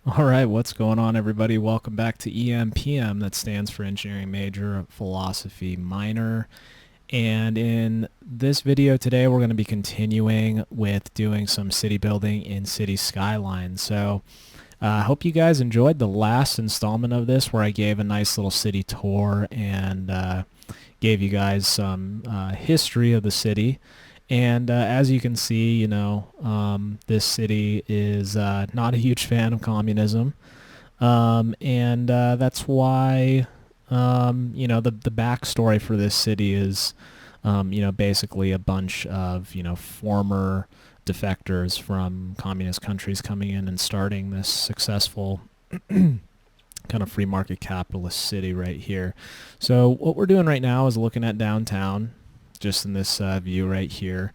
All right, what's going on, everybody? Welcome back to EMPM. That stands for Engineering Major, Philosophy Minor. And in this video today, we're going to be continuing with doing some city building in City Skylines. So I hope you guys enjoyed the last installment of this where I gave a nice little city tour and gave you guys some history of the city. And as you can see, this city is not a huge fan of communism. And that's why, the backstory for this city is, basically a bunch of, former defectors from communist countries coming in and starting this successful kind of free market capitalist city right here. So what we're doing right now is looking at downtown, just in this view right here.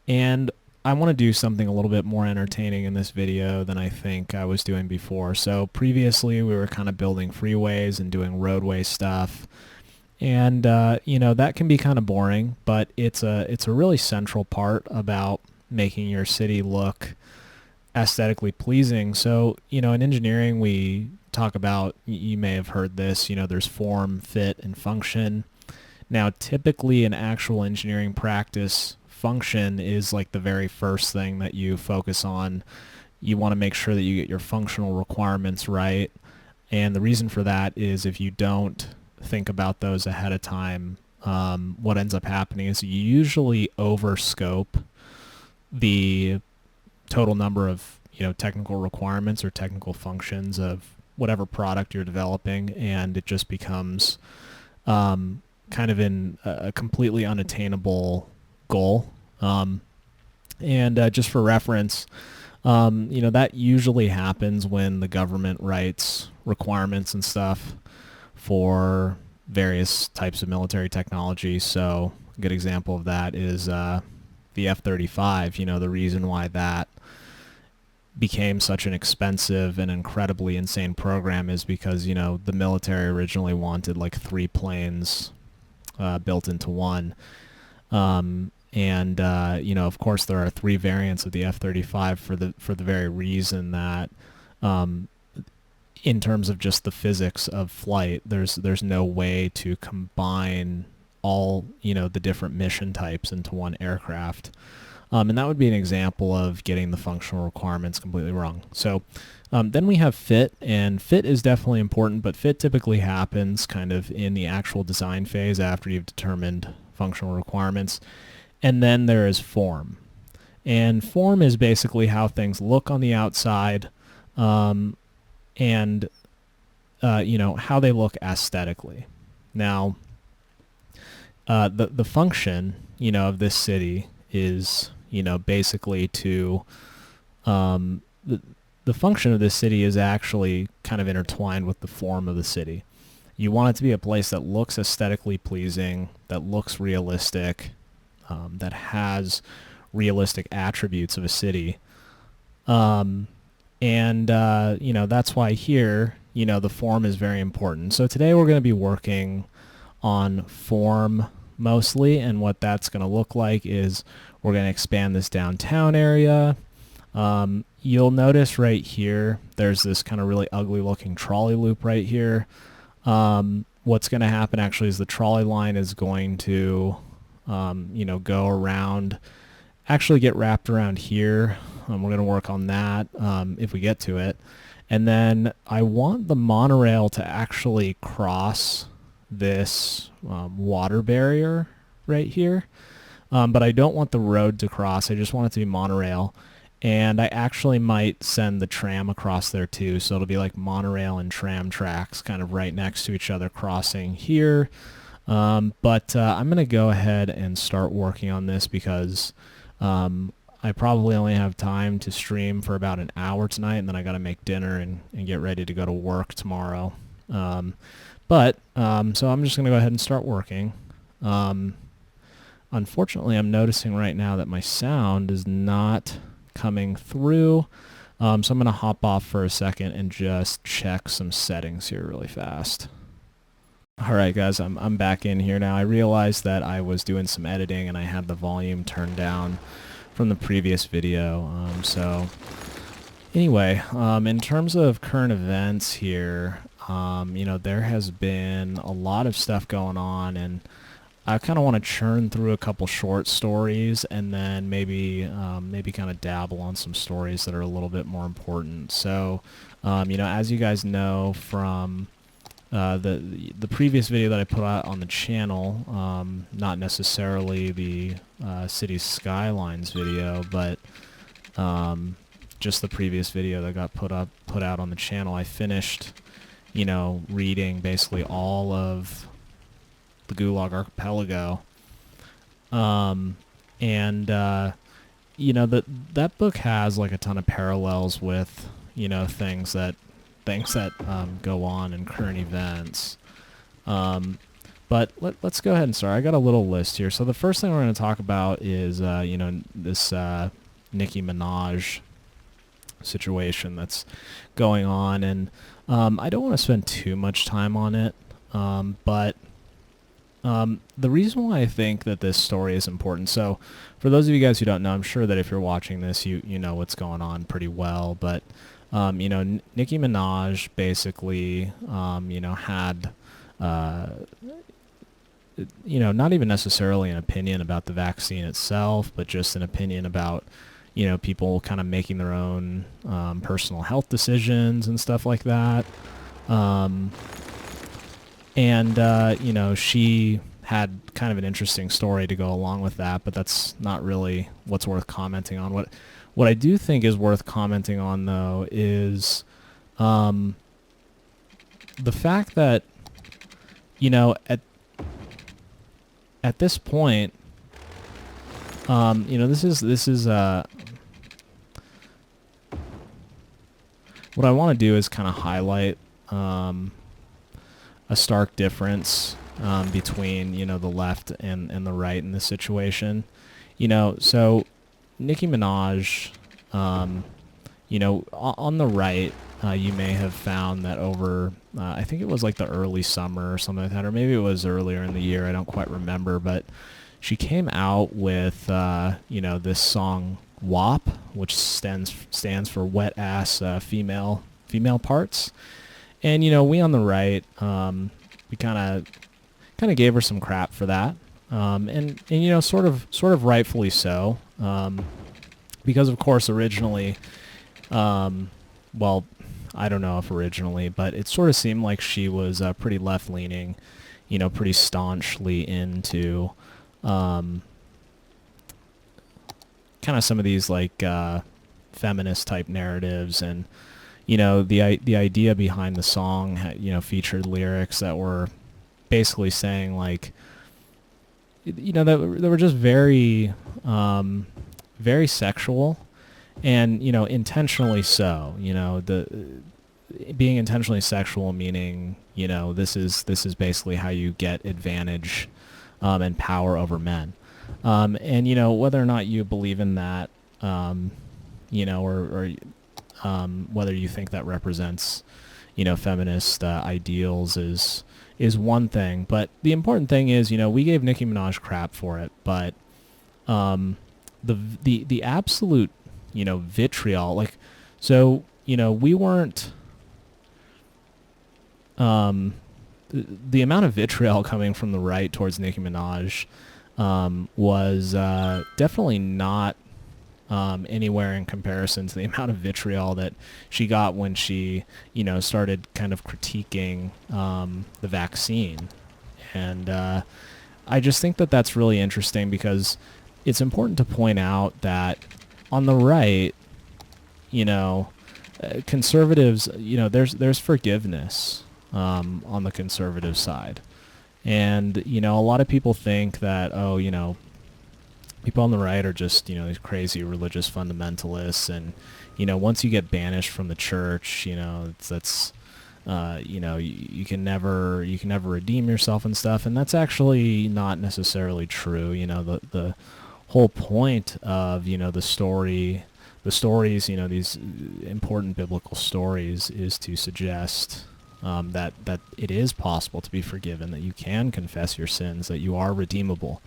And I want to do something a little bit more entertaining in this video than I think I was doing before. So previously we were kind of building freeways and doing roadway stuff. And, that can be kind of boring, but it's a really central part about making your city look aesthetically pleasing. So, in engineering, we talk about, you may have heard this, there's form, fit, and function. Now, typically in actual engineering practice, function is like the very first thing that you focus on. You want to make sure that you get your functional requirements right. And the reason for that is if you don't think about those ahead of time, what ends up happening is you usually overscope the total number of technical requirements or technical functions of whatever product you're developing, and it just becomes kind of in a completely unattainable goal. And just for reference, that usually happens when the government writes requirements and stuff for various types of military technology. So a good example of that is the F-35. The reason why that became such an expensive and incredibly insane program is because, the military originally wanted like 3 planes built into one. And of course, there are 3 variants of the F-35 for the very reason that, in terms of just the physics of flight, there's no way to combine all the different mission types into one aircraft. And that would be an example of getting the functional requirements completely wrong. So then we have fit, and fit is definitely important, but fit typically happens kind of in the actual design phase after you've determined functional requirements. And then there is form. And form is basically how things look on the outside, and how they look aesthetically. Now, the function, of this city is, basically to, the function of this city is actually kind of intertwined with the form of the city. You want it to be a place that looks aesthetically pleasing, that looks realistic, that has realistic attributes of a city. That's why here, the form is very important. So today we're going to be working on form mostly, and what that's going to look like is we're going to expand this downtown area. You'll notice right here, there's this kind of really ugly looking trolley loop right here. What's going to happen actually is the trolley line is going to, go around, actually get wrapped around here. We're going to work on that if we get to it. And then I want the monorail to actually cross this water barrier right here. But I don't want the road to cross. I just want it to be monorail. And I actually might send the tram across there too. So it'll be like monorail and tram tracks kind of right next to each other crossing here. But I'm going to go ahead and start working on this because I probably only have time to stream for about an hour tonight, and then I got to make dinner and get ready to go to work tomorrow. So I'm just going to go ahead and start working. Unfortunately, I'm noticing right now that my sound is not coming through. So I'm going to hop off for a second and just check some settings here really fast. Alright guys, I'm back in here now. I realized that I was doing some editing and I had the volume turned down from the previous video. So Anyway, in terms of current events here, there has been a lot of stuff going on, and I kind of want to churn through a couple short stories, and then maybe kind of dabble on some stories that are a little bit more important. So, as you guys know from the previous video that I put out on the channel, not necessarily the City Skylines video, but just the previous video that got put out on the channel, I finished, reading basically all of the Gulag Archipelago, and that book has like a ton of parallels with things that go on in current events. But let's go ahead and start. I got a little list here. So the first thing we're going to talk about is this Nicki Manaj situation that's going on, and I don't want to spend too much time on it, but the reason why I think that this story is important, so for those of you guys who don't know, I'm sure that if you're watching this, you know what's going on pretty well, but Nicki Manaj basically had not even necessarily an opinion about the vaccine itself, but just an opinion about people kind of making their own personal health decisions and stuff like that. She had kind of an interesting story to go along with that, but that's not really what's worth commenting on. What I do think is worth commenting on, though, is the fact that, at this point, this is what I want to do is kind of highlight a stark difference between the left and the right in this situation. So Nicki Manaj, on the right, you may have found that over I think it was like the early summer or something like that, or maybe it was earlier in the year, I don't quite remember, but she came out with this song WAP, which stands for wet ass female parts. And we on the right, we kind of gave her some crap for that, and sort of rightfully so, because of course originally, well, I don't know if originally, but it sort of seemed like she was pretty left leaning, pretty staunchly into kind of some of these like feminist type narratives, and the idea behind the song featured lyrics that were basically saying like that were just very very sexual, and intentionally so. Being intentionally sexual meaning this is basically how you get advantage and power over men, and whether or not you believe in that, or whether you think that represents feminist ideals is one thing, but the important thing is we gave Nicki Minaj crap for it, but the absolute vitriol, like, so we weren't the amount of vitriol coming from the right towards Nicki Minaj was definitely not anywhere in comparison to the amount of vitriol that she got when she, started kind of critiquing the vaccine. And I just think that that's really interesting, because it's important to point out that on the right, conservatives, there's forgiveness on the conservative side. And, a lot of people think that, people on the right are just, these crazy religious fundamentalists, and, once you get banished from the church, that's, you can never redeem yourself and stuff, and that's actually not necessarily true. The whole point of, the stories, these important biblical stories, is to suggest that it is possible to be forgiven, that you can confess your sins, that you are redeemable,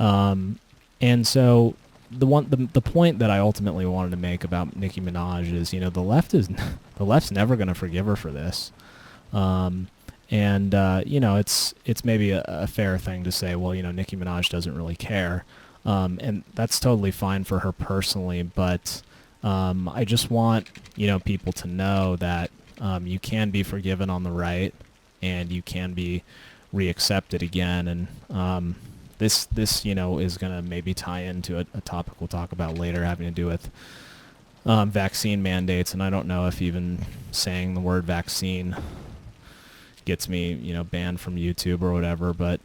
and so, the point that I ultimately wanted to make about Nicki Minaj is, you know, the left's never going to forgive her for this. You know, it's maybe a fair thing to say, well, you know, Nicki Minaj doesn't really care. And that's totally fine for her personally, but I just want, you know, people to know that you can be forgiven on the right, and you can be reaccepted again. And this you know, is going to maybe tie into a topic we'll talk about later, having to do with vaccine mandates. And I don't know if even saying the word vaccine gets me, you know, banned from YouTube or whatever, but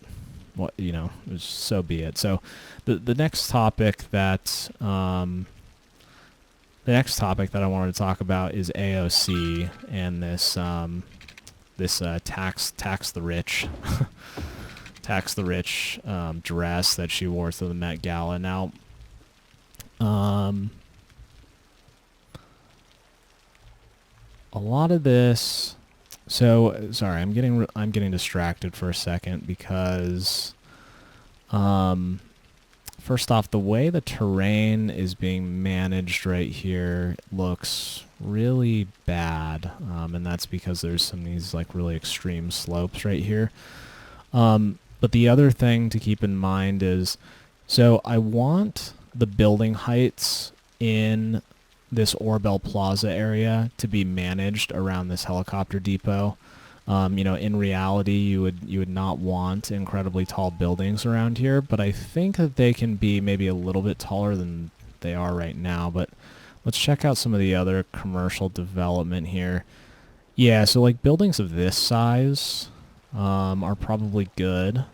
what, you know, so be it. So the next topic that I wanted to talk about is AOC and this tax the rich tax the rich dress that she wore to the Met Gala. Now, a lot of this. So sorry, I'm getting distracted for a second because, first off, the way the terrain is being managed right here looks really bad, and that's because there's some of these like really extreme slopes right here. But the other thing to keep in mind is, so I want the building heights in this Orbel Plaza area to be managed around this helicopter depot. You know, in reality, you would not want incredibly tall buildings around here, but I think that they can be maybe a little bit taller than they are right now. But let's check out some of the other commercial development here. Yeah, so like buildings of this size are probably good.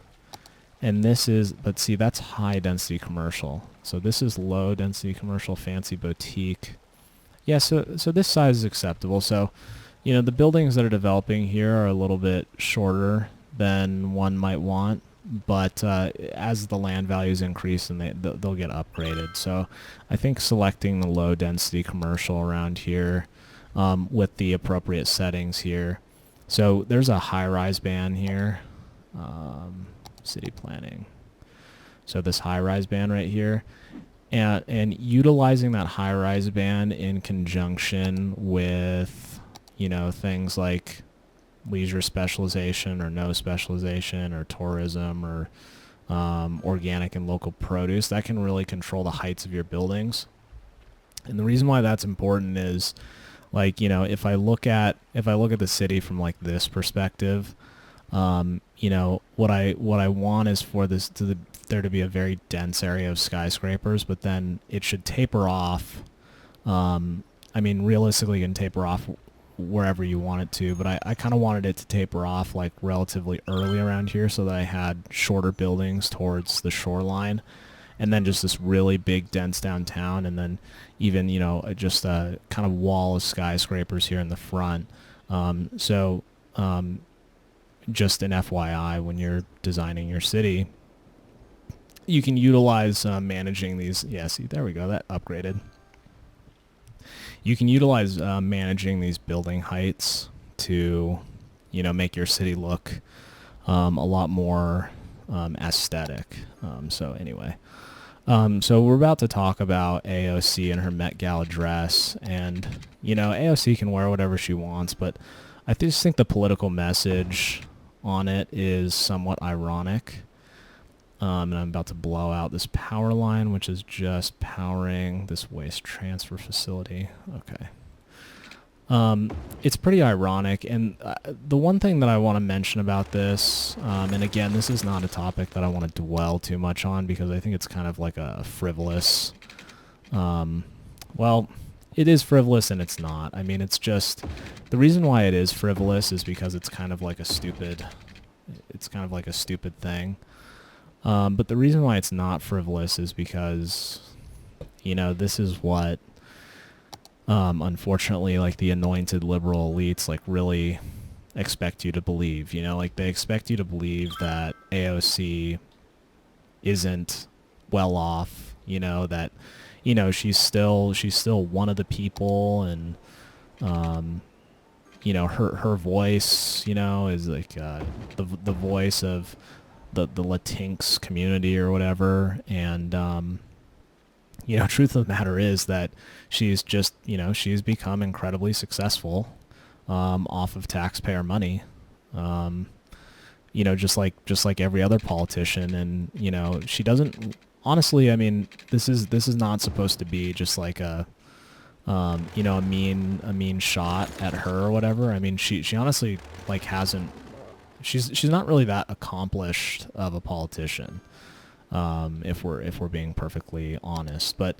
And this is, but see, that's high density commercial. So this is low density commercial, fancy boutique. Yeah, so this size is acceptable. So, you know, the buildings that are developing here are a little bit shorter than one might want, but as the land values increase, and they'll get upgraded. So I think selecting the low density commercial around here with the appropriate settings here. So there's a high-rise ban here, city planning. So this high-rise ban right here. And utilizing that high-rise band in conjunction with, you know, things like leisure specialization or no specialization or tourism or organic and local produce, that can really control the heights of your buildings. And the reason why that's important is, like, you know, if I look at the city from like this perspective, you know, what I want is for there to be a very dense area of skyscrapers, but then it should taper off. I mean, realistically, you can taper off wherever you want it to, but I kind of wanted it to taper off like relatively early around here so that I had shorter buildings towards the shoreline, and then just this really big dense downtown, and then even, you know, just a kind of wall of skyscrapers here in the front. Just an FYI, when you're designing your city, you can utilize managing these. Yeah, see, there we go. That upgraded. You can utilize managing these building heights to, you know, make your city look a lot more aesthetic. So anyway, so we're about to talk about AOC and her Met Gala dress, and, you know, AOC can wear whatever she wants, but I just think the political message on it is somewhat ironic. And I'm about to blow out this power line, which is just powering this waste transfer facility. Okay. It's pretty ironic, and the one thing that I want to mention about this, and again, this is not a topic that I want to dwell too much on because I think it's kind of like a frivolous, well, it is frivolous and it's not. I mean, it's just, the reason why it is frivolous is because it's kind of like a stupid thing. But the reason why it's not frivolous is because, you know, this is what, unfortunately, like the anointed liberal elites, like, really expect you to believe. You know, like, they expect you to believe that AOC isn't well off, you know, that, you know, she's still one of the people, and, you know, her voice, you know, is like the voice of the Latinx community or whatever, and truth of the matter is that she's just, she's become incredibly successful off of taxpayer money. Just like every other politician, and she doesn't. Honestly, I mean, this is not supposed to be just like a mean shot at her or whatever. I mean, she honestly like hasn't. She's not really that accomplished of a politician, if we're being perfectly honest. But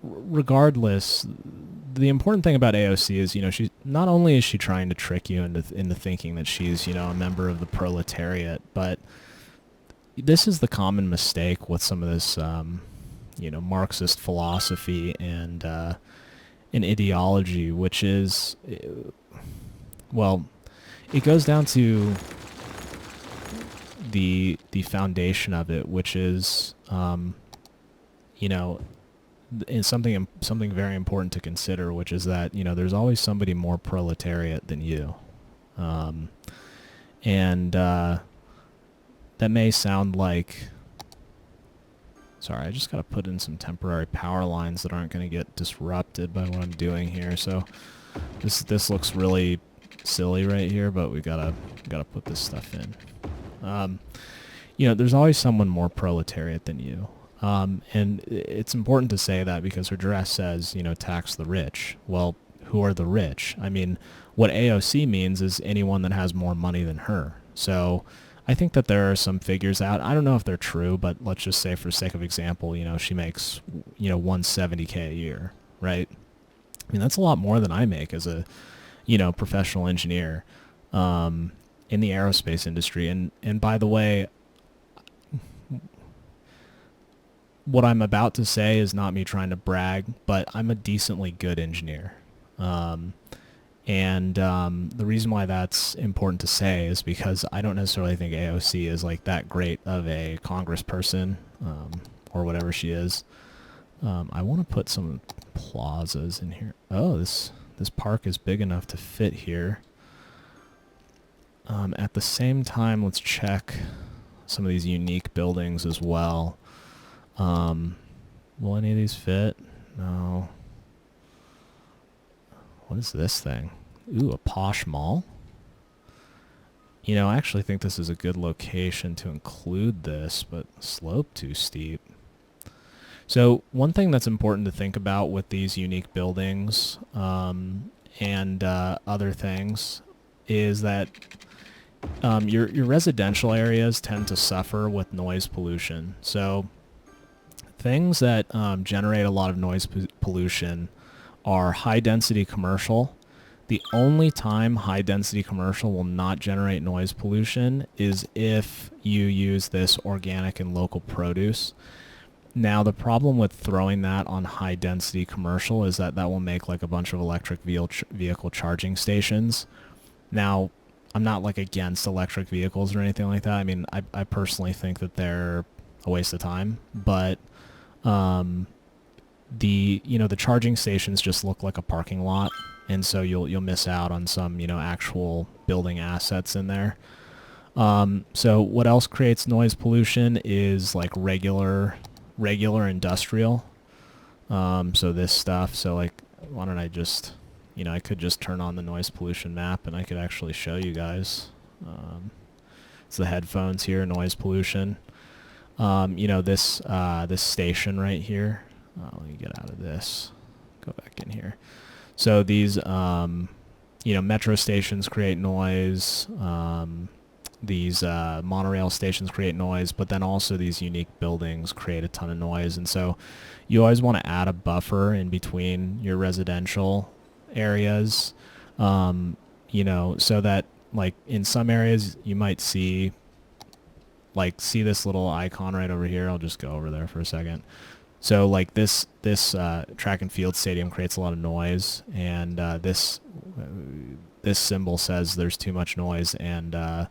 regardless, the important thing about AOC is, she's not only is she trying to trick you into thinking that she's, a member of the proletariat, but this is the common mistake with some of this, Marxist philosophy and ideology, which is, well, it goes down to the foundation of it, which is, is something very important to consider, which is that there's always somebody more proletariat than you, and that may sound like. Sorry, I just got to put in some temporary power lines that aren't going to get disrupted by what I'm doing here. So this looks really silly right here, but we gotta put this stuff in. There's always someone more proletariat than you. And it's important to say that because her dress says, tax the rich. Well, who are the rich? I mean, what AOC means is anyone that has more money than her. So I think that there are some figures out. I don't know if they're true, but let's just say for sake of example, she makes, $170K a year, right? I mean, that's a lot more than I make as a, professional engineer, in the aerospace industry. And by the way, what I'm about to say is not me trying to brag, but I'm a decently good engineer. The reason why that's important to say is because I don't necessarily think AOC is like that great of a congressperson, or whatever she is. I want to put some plazas in here. Oh, this park is big enough to fit here. At the same time, let's check some of these unique buildings as well. Will any of these fit? No. What is this thing? Ooh, a posh mall? I actually think this is a good location to include this, but slope too steep. So one thing that's important to think about with these unique buildings, and other things is that your residential areas tend to suffer with noise pollution. So things that generate a lot of noise pollution are high-density commercial. The only time high-density commercial will not generate noise pollution is if you use this organic and local produce. Now, the problem with throwing that on high-density commercial is that will make like a bunch of electric vehicle charging stations. Now, I'm not like against electric vehicles or anything like that. I mean, I personally think that they're a waste of time, but the charging stations just look like a parking lot, and so you'll miss out on some actual building assets in there. So what else creates noise pollution is like regular industrial. So this stuff. So like, why don't I just I could just turn on the noise pollution map and I could actually show you guys. It's the headphones here, noise pollution. This station right here. Let me get out of this. Go back in here. So these, metro stations create noise. These monorail stations create noise, but then also these unique buildings create a ton of noise. And so you always want to add a buffer in between your residential areas, so that like in some areas you might see this little icon right over here. I'll just go over there for a second. So like this track and field stadium creates a lot of noise, and this symbol says there's too much noise, and a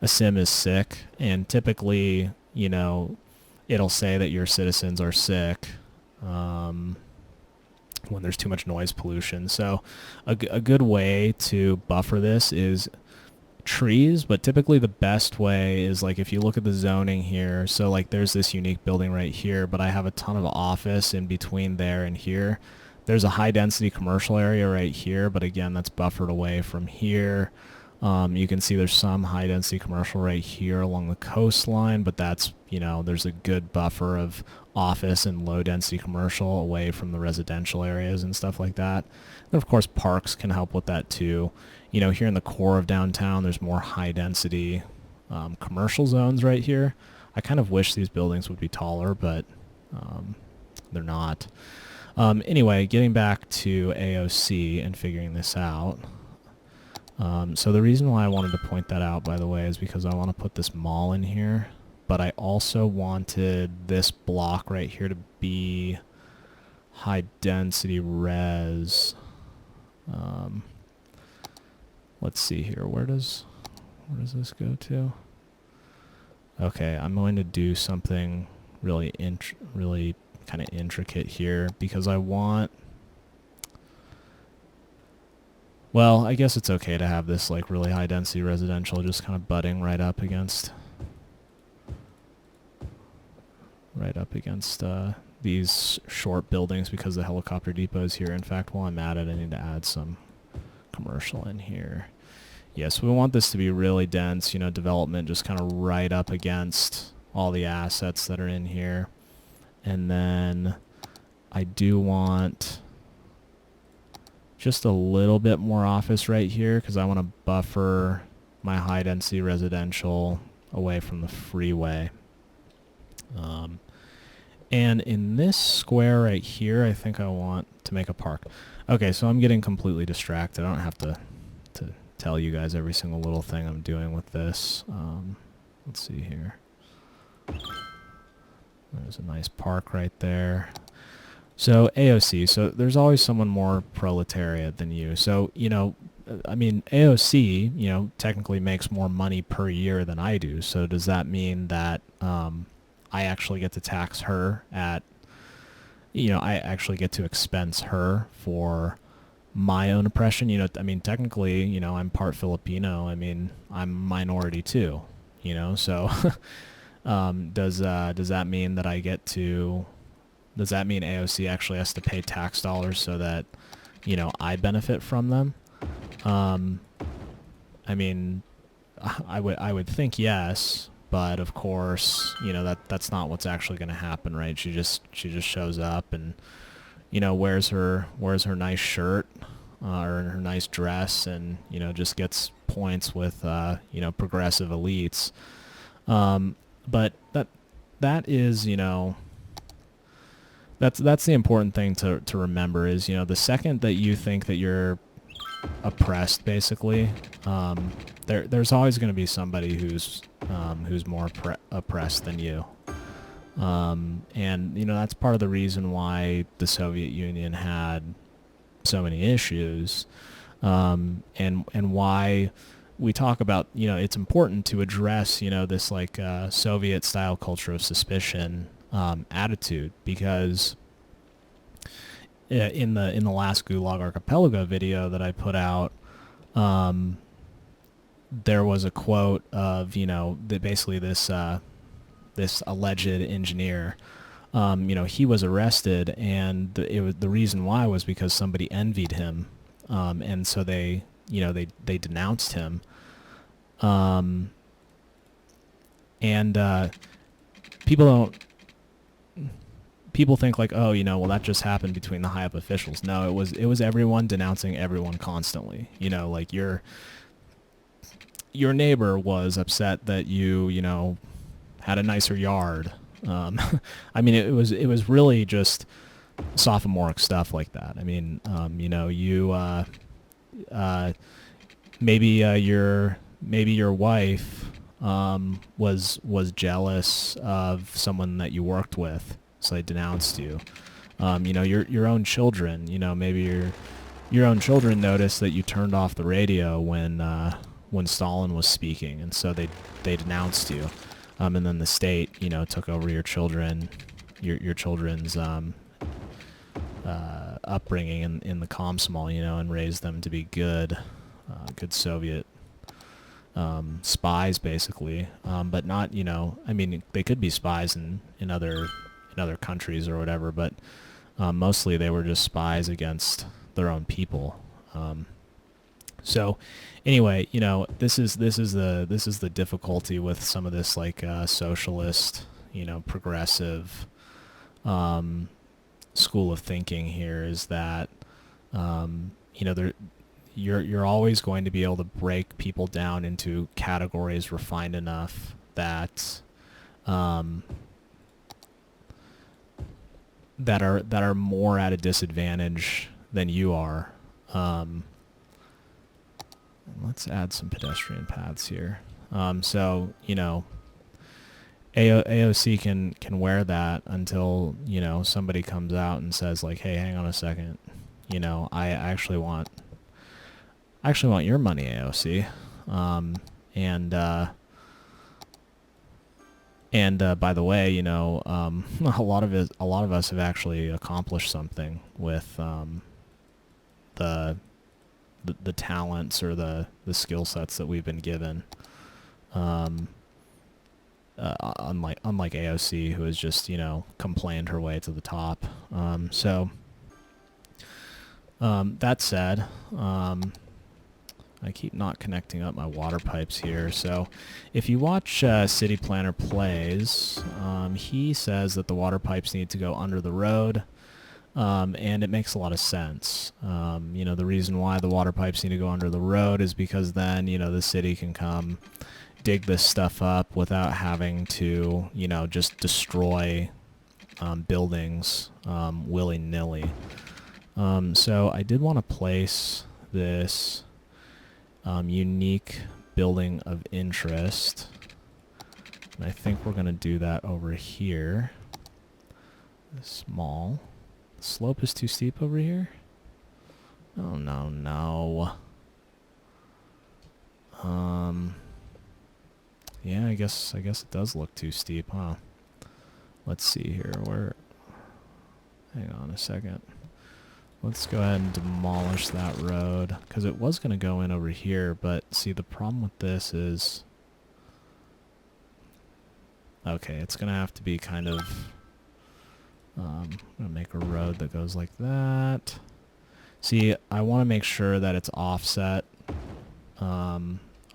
sim is sick. And typically, it'll say that your citizens are sick when there's too much noise pollution. So a good way to buffer this is trees, but typically the best way is like if you look at the zoning here, so like there's this unique building right here, but I have a ton of office in between there and here. There's a high density commercial area right here, but again, that's buffered away from here. You can see there's some high density commercial right here along the coastline, but that's, you know, there's a good buffer of office and low density commercial away from the residential areas and stuff like that. And of course, parks can help with that too. You know, here in the core of downtown, there's more high density commercial zones right here. I kind of wish these buildings would be taller, but they're not. Anyway, getting back to AOC and figuring this out. So the reason why I wanted to point that out, by the way, is because I want to put this mall in here, but I also wanted this block right here to be high density res. Let's see here. Where does this go to? Okay, I'm going to do something really kind of intricate here because I want. Well, I guess it's okay to have this like really high density residential just kind of butting right up against these short buildings because the helicopter depot is here. In fact, while I'm at it, I need to add some commercial in here. Yes, we want this to be really dense, you know, development just kind of right up against all the assets that are in here. And then I do want just a little bit more office right here because I want to buffer my high density residential away from the freeway. And in this square right here, I think I want to make a park. Okay, so I'm getting completely distracted. I don't have to tell you guys every single little thing I'm doing with this. Let's see here. There's a nice park right there. So AOC, so there's always someone more proletariat than you. So, you know, I mean, AOC, you know, technically makes more money per year than I do. So does that mean that I actually get to tax her at, you know, I actually get to expense her for my own oppression? You know, I mean, technically, you know, I'm part Filipino. I mean, I'm minority too, you know, so does that mean that I get to, does that mean AOC actually has to pay tax dollars so that, you know, I benefit from them? I mean, I would think yes, but of course, you know, that's not what's actually going to happen, right? She just shows up and, you know, wears her nice shirt or her nice dress, and, you know, just gets points with you know, progressive elites. But that is, you know, that's the important thing to remember is, you know, the second that you think that you're oppressed, basically, there's always going to be somebody who's more oppressed than you. And, you know, that's part of the reason why the Soviet Union had so many issues, and why we talk about, you know, it's important to address, you know, this like Soviet style culture of suspicion attitude, because in the last Gulag Archipelago video that I put out, there was a quote of, you know, that basically this alleged engineer, you know, he was arrested, and the reason why was because somebody envied him, and so they denounced him, and people think like, oh, you know, well, that just happened between the high up officials. No, it was everyone denouncing everyone constantly. You know, like your neighbor was upset that you know, had a nicer yard. I mean, it was really just sophomoric stuff like that. I mean, you know, maybe your wife was jealous of someone that you worked with, so they denounced you. You know, your own children, you know, maybe your own children noticed that you turned off the radio when Stalin was speaking, and so they denounced you. And then the state, you know, took over your children's upbringing in the Komsomol, you know, and raised them to be good Soviet spies basically, but not, you know, I mean, they could be spies in other countries or whatever, but mostly they were just spies against their own people. So anyway, you know, this is the difficulty with some of this like socialist, you know, progressive school of thinking here, is that you know, you're always going to be able to break people down into categories refined enough that that are more at a disadvantage than you are. Let's add some pedestrian paths here. So, you know, AOC can wear that until, you know, somebody comes out and says like, hey, hang on a second, you know, I actually want your money, AOC. And by the way, you know, a lot of us have actually accomplished something with the talents or the skill sets that we've been given. Unlike AOC, who has just, you know, complained her way to the top. So that said, I keep not connecting up my water pipes here. So if you watch City Planner Plays, he says that the water pipes need to go under the road. And it makes a lot of sense. You know, the reason why the water pipes need to go under the road is because then, you know, the city can come dig this stuff up without having to, you know, just destroy buildings willy-nilly. So I did want to place this unique building of interest. And I think we're going to do that over here. Small. The slope is too steep over here? Oh, no. Yeah, I guess it does look too steep, huh? Let's see here. Hang on a second. Let's go ahead and demolish that road, because it was going to go in over here, but see, the problem with this is... Okay, it's going to have to be kind of... I'm going to make a road that goes like that. See, I want to make sure that it's offset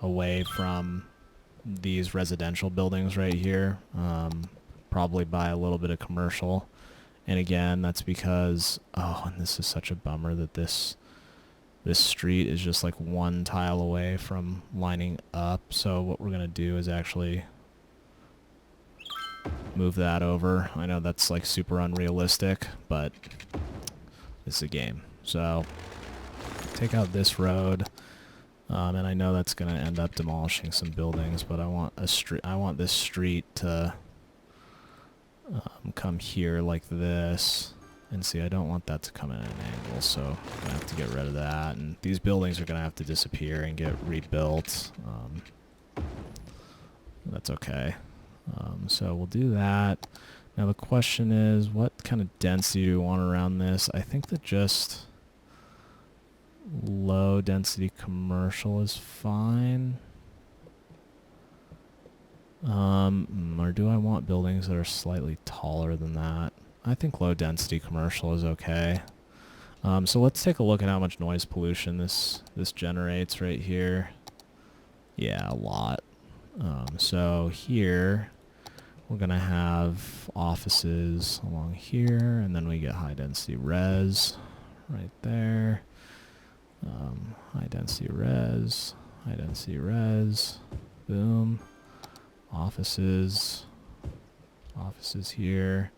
away from these residential buildings right here, probably by a little bit of commercial. And again, that's because, oh, and this is such a bummer that this street is just like one tile away from lining up. So what we're going to do is actually move that over. I know that's like super unrealistic, but it's a game. So take out this road, and I know that's going to end up demolishing some buildings, but I want this street to come here like this. And see, I don't want that to come in at an angle, so I'm going to have to get rid of that. And these buildings are going to have to disappear and get rebuilt. That's okay. So we'll do that. Now the question is, what kind of density do we want around this? I think that just low density commercial is fine. Or do I want buildings that are slightly taller than that? I think low density commercial is okay. So let's take a look at how much noise pollution this generates right here. Yeah, a lot. So here we're gonna have offices along here, and then we get high density res right there. High density res, boom. Offices here.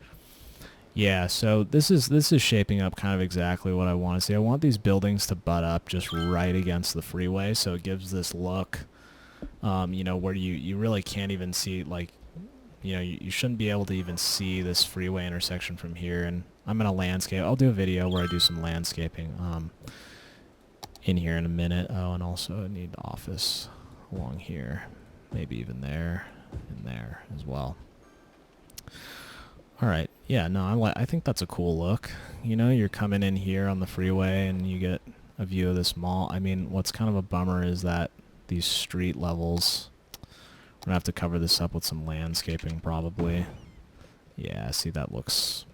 Yeah, so this is shaping up kind of exactly what I want to see. I want these buildings to butt up just right against the freeway, so it gives this look, you know, where you really can't even see, like, you know, you shouldn't be able to even see this freeway intersection from here. And I'm going to landscape. I'll do a video where I do some landscaping in here in a minute. Oh, and also I need office along here, maybe even there and there as well. All right. Yeah, no, I think that's a cool look. You know, you're coming in here on the freeway and you get a view of this mall. I mean, what's kind of a bummer is that these street levels. We're gonna have to cover this up with some landscaping probably. Yeah, see, that looks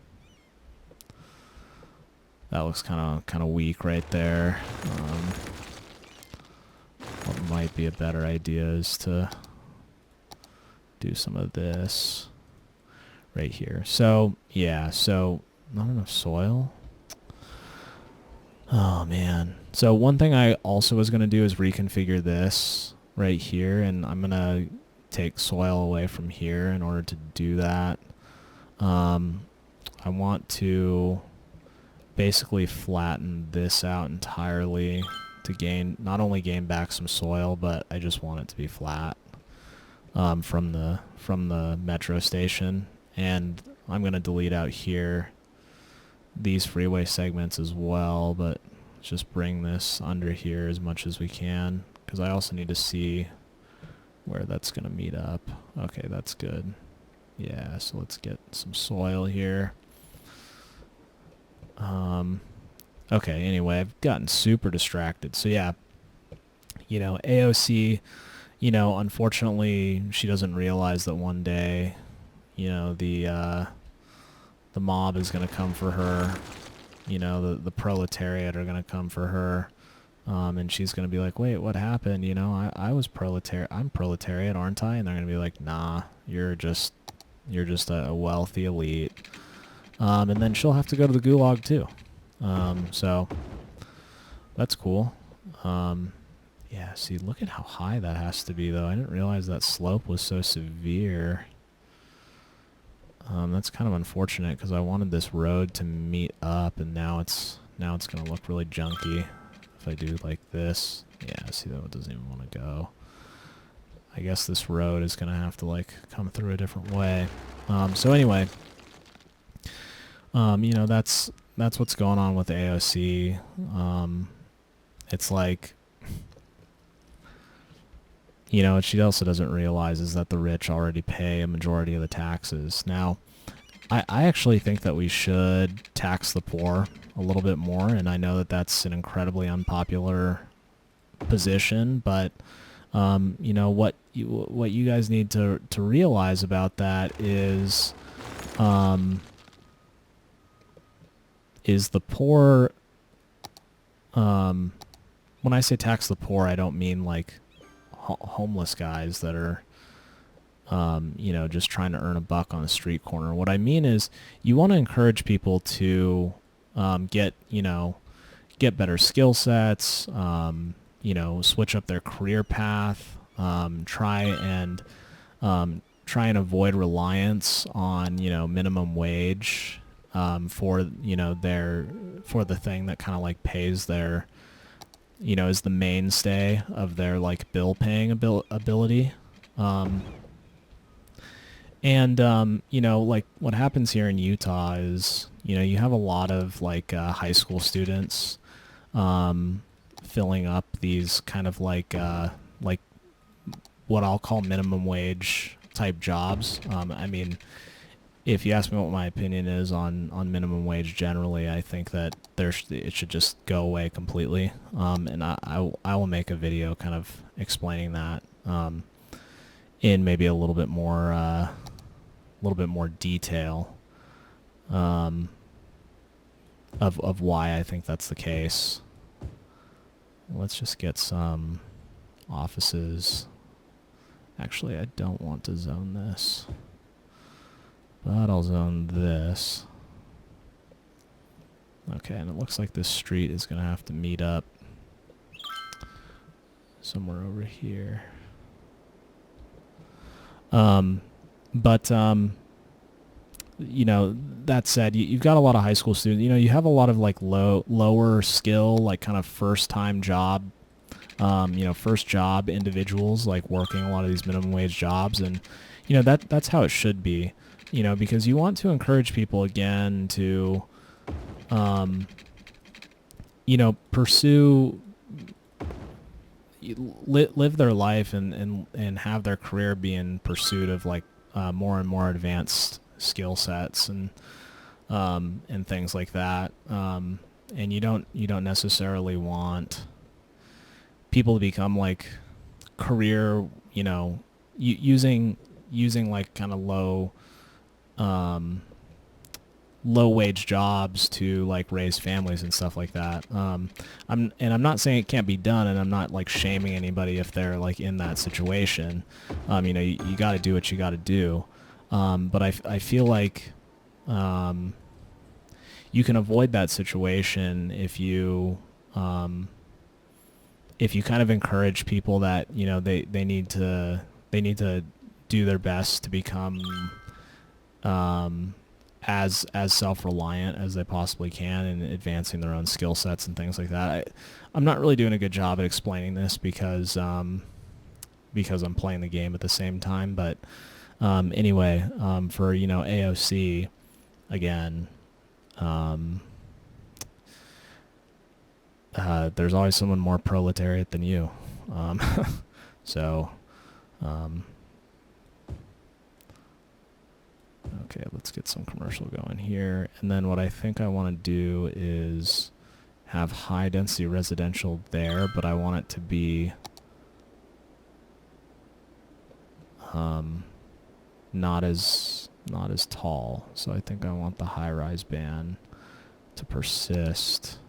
kind of weak right there. What might be a better idea is to do some of this right here. So yeah, so not enough soil. Oh man. So one thing I also was going to do is reconfigure this right here, and I'm going to take soil away from here in order to do that. I want to basically flatten this out entirely to not only gain back some soil, but I just want it to be flat from the metro station. And I'm going to delete out here these freeway segments as well, but just bring this under here as much as we can, because I also need to see where that's going to meet up. Okay, that's good. Yeah, so let's get some soil here. Okay, anyway, I've gotten super distracted. So yeah, AOC, unfortunately, she doesn't realize that one day, the mob is going to come for her. The proletariat are going to come for her. And she's going to be like, wait, what happened? I was proletariat. I'm proletariat, aren't I? And they're going to be like, nah, you're just a wealthy elite. And then she'll have to go to the gulag too. So that's cool. Yeah, see, look at how high that has to be, though. I didn't realize that slope was so severe. That's kind of unfortunate, because I wanted this road to meet up, and now it's going to look really junky if I do like this. Yeah, see, that one doesn't even want to go. I guess this road is going to have to, come through a different way. So anyway, that's what's going on with AOC. It's like, what she also doesn't realize is that the rich already pay a majority of the taxes. Now, I actually think that we should tax the poor a little bit more, and I know that that's an incredibly unpopular position, but what you guys need to realize about that is the poor. When I say tax the poor, I don't mean like homeless guys that are just trying to earn a buck on a street corner. What I mean is you want to encourage people to get better skill sets, switch up their career path, try and avoid reliance on minimum wage for the thing that kind of pays their is the mainstay of their bill paying ability. What happens here in Utah is, you have a lot of high school students filling up these kind of what I'll call minimum wage type jobs. I mean, if you ask me what my opinion is on minimum wage generally, I think that it should just go away completely. And I will make a video kind of explaining that in maybe a little bit more detail of why I think that's the case. Let's just get some offices. Actually, I don't want to zone this, but I'll zone this. Okay, and it looks like this street is going to have to meet up somewhere over here. That said, you've got a lot of high school students. You have a lot of lower skill, kind of first time job, first job individuals working a lot of these minimum wage jobs, and that's how it should be. Because you want to encourage people again to, pursue, live their life and have their career be in pursuit of more and more advanced skill sets and things like that. And you don't necessarily want people to become career, using like kind of low wage jobs to like raise families and stuff like that. I'm not saying it can't be done, and I'm not like shaming anybody if they're like in that situation. You got to do what you got to do. But I feel like you can avoid that situation if you kind of encourage people that they need to do their best to become as self-reliant as they possibly can in advancing their own skill sets and things like that. I'm not really doing a good job at explaining this because I'm playing the game at the same time. But anyway, for AOC again, there's always someone more proletariat than you. Okay, let's get some commercial going here. And then what I think I want to do is have high density residential there, but I want it to be not as tall. So I think I want the high rise ban to persist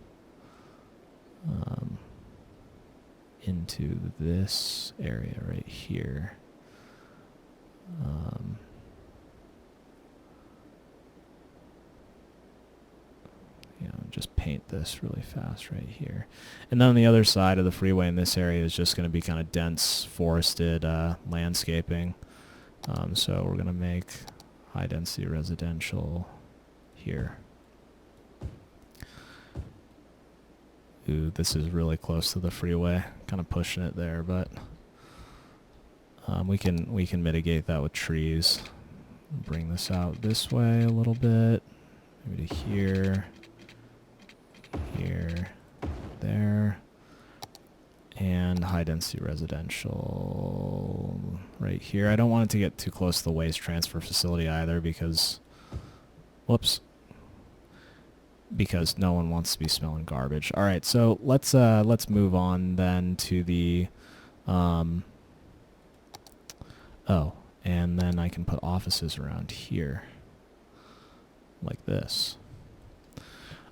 into this area right here. Just paint this really fast right here. And then on the other side of the freeway in this area is just going to be kind of dense forested landscaping. So we're going to make high density residential here. Ooh, this is really close to the freeway. Kind of pushing it there, but we can mitigate that with trees. Bring this out this way a little bit. Maybe to here. Here, there, and high density residential right here. I don't want it to get too close to the waste transfer facility either because, whoops, because no one wants to be smelling garbage. All right, so let's move on then to the, and then I can put offices around here like this.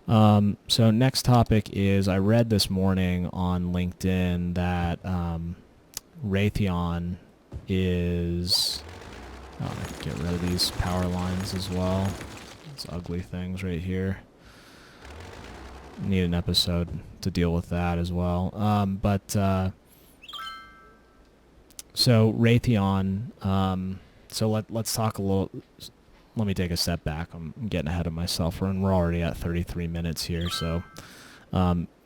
So next topic is, I read this morning on LinkedIn that Raytheon is, I can get rid of these power lines as well. These ugly things right here. Need an episode to deal with that as well. So Raytheon, so let's talk a little. Let me take a step back. I'm getting ahead of myself. We're already at 33 minutes here, so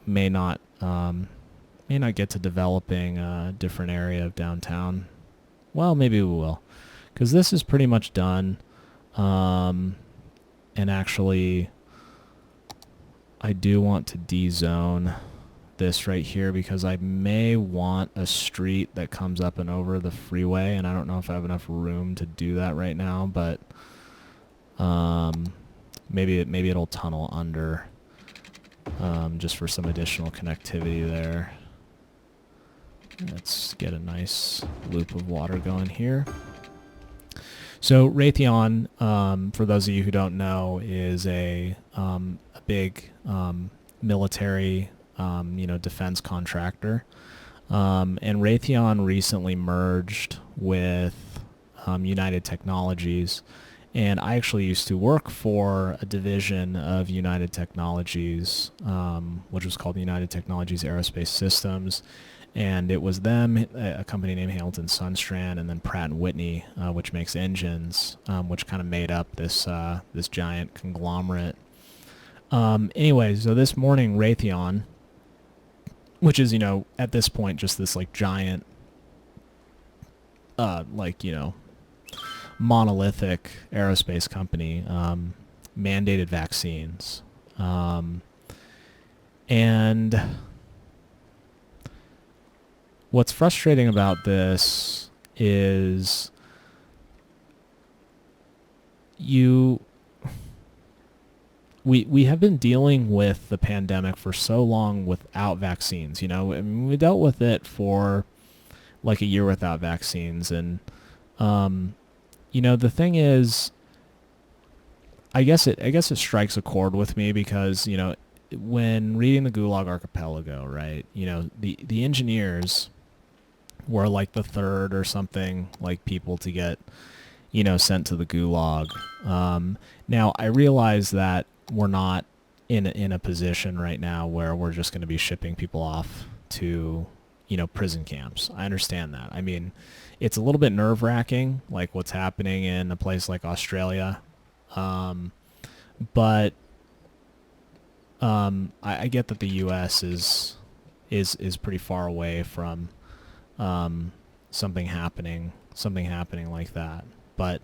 may not get to developing a different area of downtown. Well, maybe we will, because this is pretty much done. And actually, I do want to de-zone this right here because I may want a street that comes up and over the freeway, and I don't know if I have enough room to do that right now, but maybe it'll tunnel under, just for some additional connectivity there. Let's get a nice loop of water going here. So Raytheon, for those of you who don't know, is a big military defense contractor, and Raytheon recently merged with United Technologies. And I actually used to work for a division of United Technologies, which was called United Technologies Aerospace Systems. And it was them, a company named Hamilton Sundstrand, and then Pratt & Whitney, which makes engines, which kind of made up this giant conglomerate. Anyway, so this morning, Raytheon, which is, at this point, just this, giant, monolithic aerospace company, mandated vaccines. And what's frustrating about this is we have been dealing with the pandemic for so long without vaccines. I mean, we dealt with it for like a year without vaccines. And you know, the thing is, I guess it strikes a chord with me because, you know, when reading the Gulag Archipelago, right, you know, the engineers were like the third or something like people to get, you know, sent to the Gulag. Now I realize that we're not in a position right now where we're just going to be shipping people off to, you know, prison camps. I understand that. I mean, it's a little bit nerve-wracking, like what's happening in a place like Australia. But I get that the U.S. is pretty far away from something happening like that. But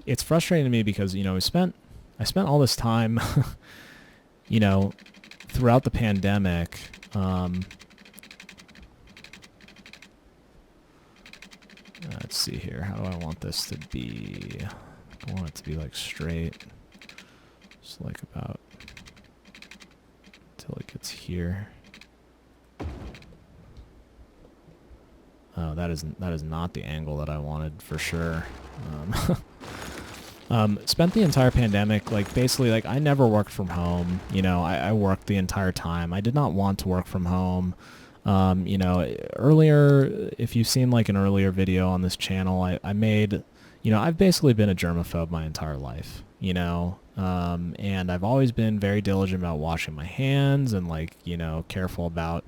it's frustrating to me because, you know, I spent all this time, you know, throughout the pandemic. Let's see here. How do I want this to be? I want it to be like straight. Just like about till it gets here. Oh, that is not the angle that I wanted for sure. Spent the entire pandemic, like basically, like I never worked from home. You know, I worked the entire time. I did not want to work from home. You know, earlier, if you've seen like an earlier video on this channel, I made, you know, I've basically been a germaphobe my entire life, you know, and I've always been very diligent about washing my hands and like, you know, careful about,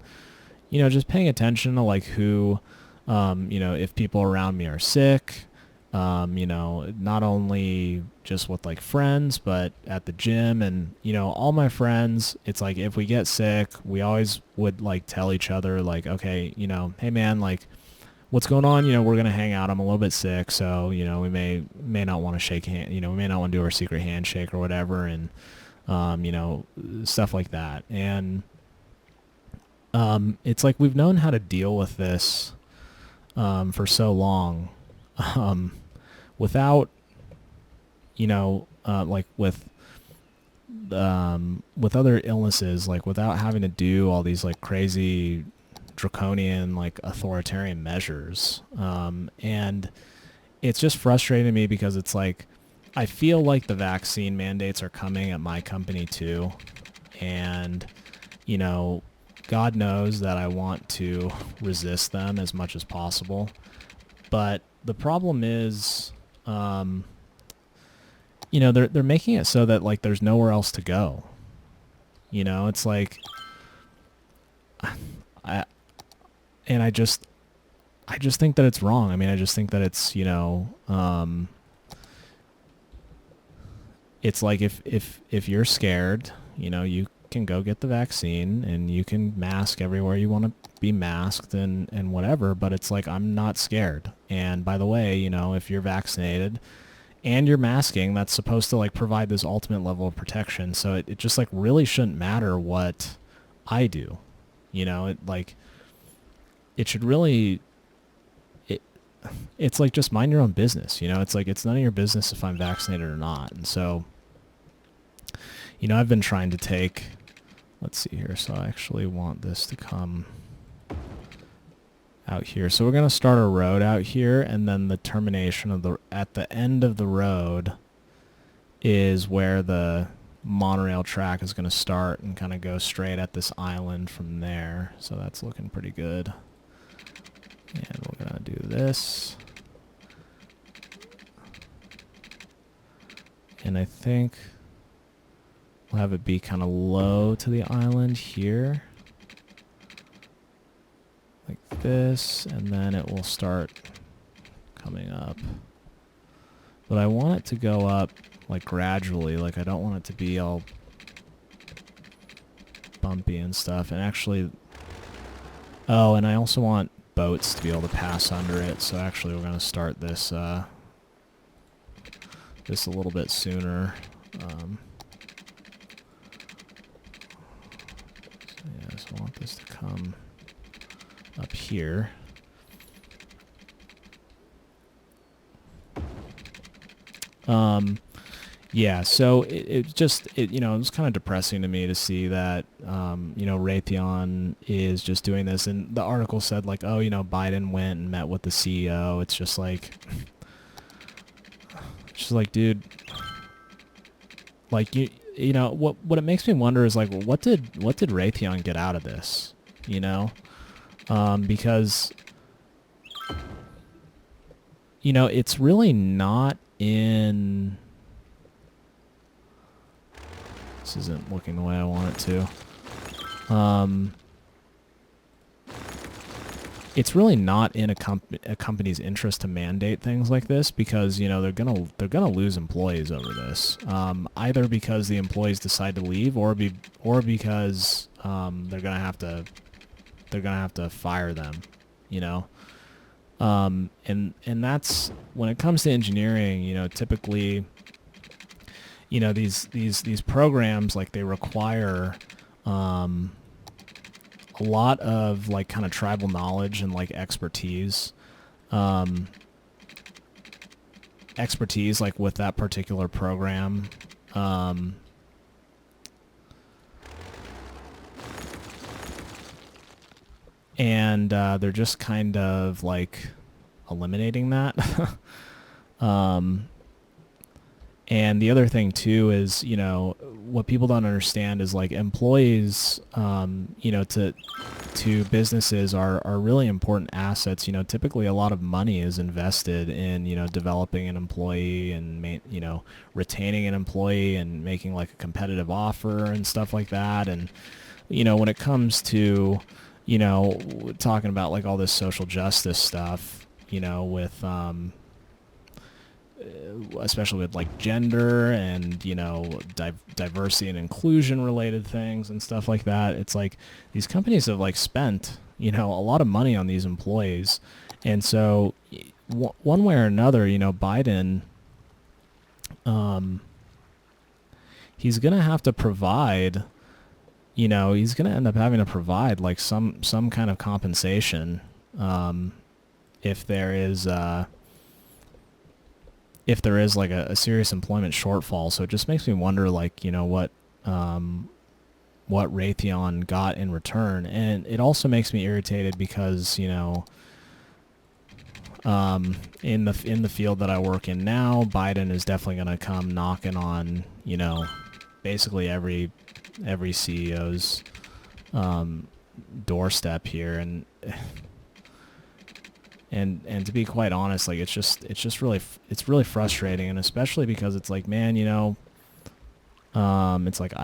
you know, just paying attention to like who, you know, if people around me are sick, you know, not only just with like friends, but at the gym. And, you know, all my friends, it's like if we get sick, we always would like tell each other like, okay, you know, hey man, like what's going on? You know, we're going to hang out. I'm a little bit sick. So, you know, we may not want to shake hand, you know, we may not want to do our secret handshake or whatever. And, you know, stuff like that. And, it's like we've known how to deal with this, for so long, without, you know, like with other illnesses, like without having to do all these like crazy draconian, like authoritarian measures. And it's just frustrating to me because it's like, I feel like the vaccine mandates are coming at my company too. And, you know, God knows that I want to resist them as much as possible. But the problem is, you know, they're making it so that like there's nowhere else to go. You know, it's like I just think that it's wrong. I mean, I just think that it's, you know, it's like if you're scared, you know, you can go get the vaccine and you can mask everywhere you want to be masked and whatever, but it's like, I'm not scared. And by the way, you know, if you're vaccinated and you're masking, that's supposed to like provide this ultimate level of protection. So it just like really shouldn't matter what I do. You know, it like, it should really, it's like just mind your own business. You know, it's like, it's none of your business if I'm vaccinated or not. And so, you know, I've been trying to take, let's see here. So I actually want this to come out here. So we're going to start a road out here, and then the termination of at the end of the road is where the monorail track is going to start and kind of go straight at this island from there. So that's looking pretty good. And we're going to do this. And I think we'll have it be kind of low to the island here. Like this, and then it will start coming up. But I want it to go up like gradually, like I don't want it to be all bumpy and stuff. And actually, oh, and I also want boats to be able to pass under it, so actually we're going to start this this a little bit sooner. So I want this to come up here. Yeah, so it was kind of depressing to me to see that, Raytheon is just doing this. And the article said like, oh, Biden went and met with the CEO. It's just like, dude, like what it makes me wonder is like, what did Raytheon get out of this? Because it's really not in. This isn't looking the way I want it to. It's really not in a company's interest to mandate things like this because they're gonna lose employees over this. Either because the employees decide to leave, or because they're gonna have to fire them. And that's when it comes to engineering. Typically, these programs, like, they require a lot of like kind of tribal knowledge and like expertise like with that particular program. And they're just kind of like eliminating that. And the other thing too is, what people don't understand is like employees, to businesses are really important assets. Typically a lot of money is invested in, developing an employee and, retaining an employee and making like a competitive offer and stuff like that. And, when it comes to, talking about like all this social justice stuff, with, especially with like gender and diversity and inclusion related things and stuff like that, it's like these companies have like spent a lot of money on these employees. And so one way or another, Biden, he's gonna have to provide, he's gonna end up having to provide like some kind of compensation, if there is like a serious employment shortfall. So it just makes me wonder, like, what Raytheon got in return. And it also makes me irritated because, in the field that I work in now, Biden is definitely going to come knocking on, basically every CEO's doorstep here. And to be quite honest, like, it's really frustrating, and especially because it's like, man, it's like